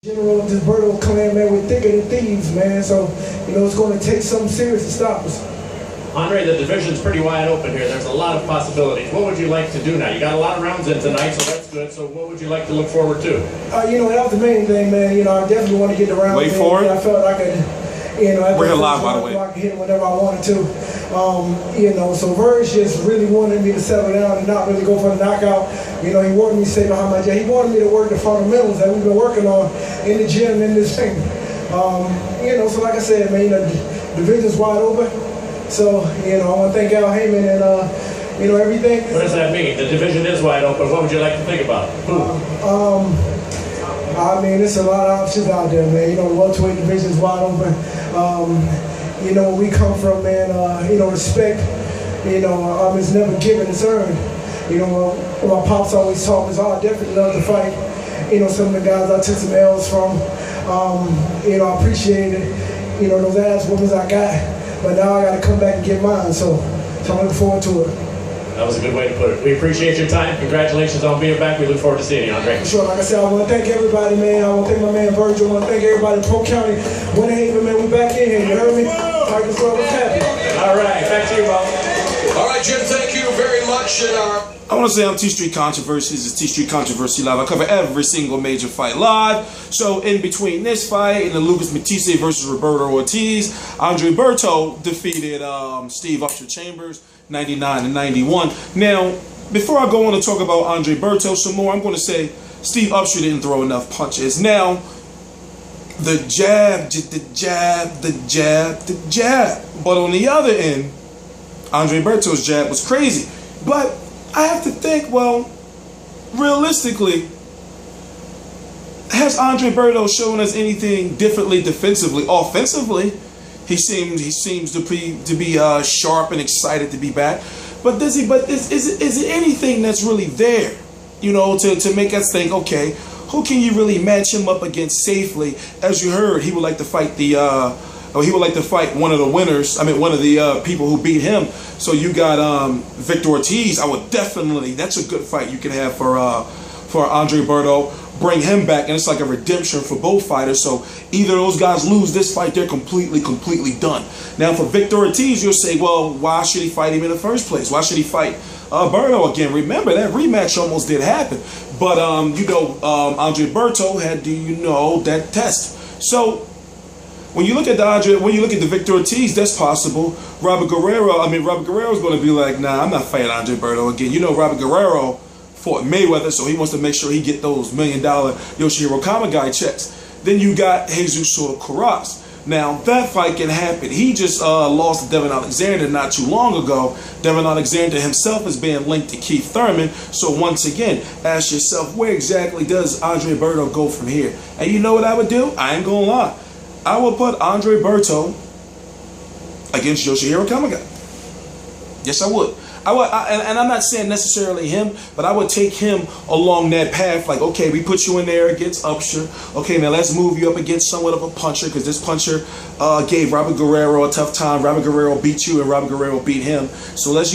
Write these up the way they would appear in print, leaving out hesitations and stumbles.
General this Berto clan, man, we're thicker than thieves, man. So, it's going to take something serious to stop us. Andre, the division's pretty wide open here. There's a lot of possibilities. What would you like to do now? You got a lot of rounds in tonight, so that's good. So what would you like to look forward to? That was the main thing, man. I definitely want to get the rounds Wait for it. I felt I could, we're here live, by the way. I could hit whenever I wanted to. So Verge just really wanted me to settle down and not really go for the knockout. He wanted me to stay behind my jab. He wanted me to work the fundamentals that we've been working on in the gym in this thing. So like I said, man, the division's wide open. So, I want to thank Al Heyman and, everything. What does that mean? The division is wide open. What would you like to think about? There's a lot of options out there, man. The welterweight division's wide open. Where we come from, man, respect, it's never given, it's earned. My pops always taught me, I definitely love to fight. Some of the guys I took some L's from, I appreciate it, those ass whoopings I got. But now I got to come back and get mine, so I'm looking forward to it. That was a good way to put it. We appreciate your time. Congratulations on being back. We look forward to seeing you, Andre. For sure. Like I said, I want to thank everybody, man. I want to thank my man Virgil. I want to thank everybody in Polk County. Winter Haven, man. We back in here. You heard me? Tigers Club was happy. All right. Back to you, Bob. All right, Jim. Thank you very much. I want to say I'm TstreeT Controversy. This is TstreeT Controversy Live. I cover every single major fight live. So in between this fight and the Lucas Matthysse versus Roberto Ortiz, Andre Berto defeated Steve Upsher Chambers 99 and 91. Now, before I go on to talk about Andre Berto some more, I'm going to say Steve Upsher didn't throw enough punches. Now, the jab, the jab, the jab, the jab. But on the other end, Andre Berto's jab was crazy. But I have to think, well, realistically, has Andre Berto shown us anything differently defensively? Offensively, he seems to be sharp and excited to be back. But does he? But is it anything that's really there? To make us think, okay, who can you really match him up against safely? As you heard, he would like to fight one of the winners. One of the people who beat him. So you got Victor Ortiz. I would definitely. That's a good fight you can have for Andre Berto. Bring him back, and it's like a redemption for both fighters. So either those guys lose this fight, they're completely done. Now for Victor Ortiz, you'll say, well, why should he fight him in the first place? Why should he fight Berto again? Remember, that rematch almost did happen. But Andre Berto had that test. So when you look at the Victor Ortiz, that's possible. Robert Guerrero's going to be like, nah, I'm not fighting Andre Berto again. Robert Guerrero fought Mayweather, so he wants to make sure he get those $1 million Yoshihiro Kamagai checks. Then you got Jesus Soto Karass. Now, that fight can happen. He just lost to Devin Alexander not too long ago. Devin Alexander himself is being linked to Keith Thurman. So once again, ask yourself, where exactly does Andre Berto go from here? And you know what I would do? I ain't gonna lie. I will put Andre Berto against Yoshihiro Kamagai. Yes, I would. And I'm not saying necessarily him, but I would take him along that path. Like, okay, we put you in there against Upsher. Okay, now let's move you up against somewhat of a puncher, because this puncher gave Robert Guerrero a tough time. Robert Guerrero beat you, and Robert Guerrero beat him. So let's,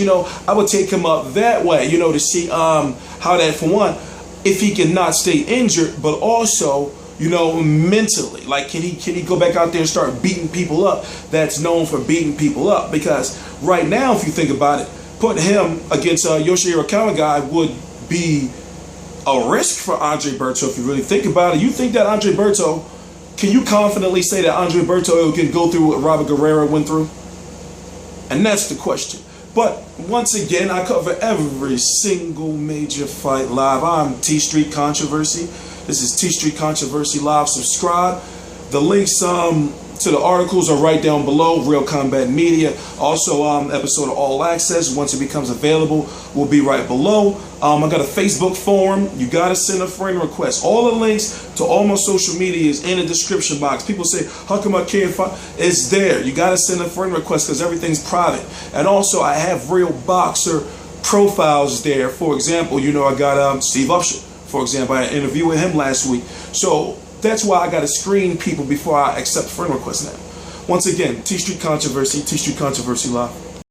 I would take him up that way, to see how that, for one, if he cannot stay injured, but also, mentally, like, can he go back out there and start beating people up that's known for beating people up? Because right now, if you think about it, putting him against Yoshihiro Kamagai would be a risk for Andre Berto. If you really think about it, you think that Andre Berto, can you confidently say that Andre Berto can go through what Robert Guerrero went through? And that's the question. But once again, I cover every single major fight live. I'm TstreeT Controversy. This is TstreeT Controversy Live. Subscribe. The links to the articles are right down below. Real Combat Media. Also, episode of All Access, once it becomes available, will be right below. I got a Facebook forum. You got to send a friend request. All the links to all my social media is in the description box. People say, how come I can't find? It's there. You got to send a friend request because everything's private. And also, I have real boxer profiles there. For example, I got Steve Upsher. For example, I had an interview with him last week. So that's why I got to screen people before I accept friend requests now. Once again, TstreeT Controversy, TstreeT Controversy Live.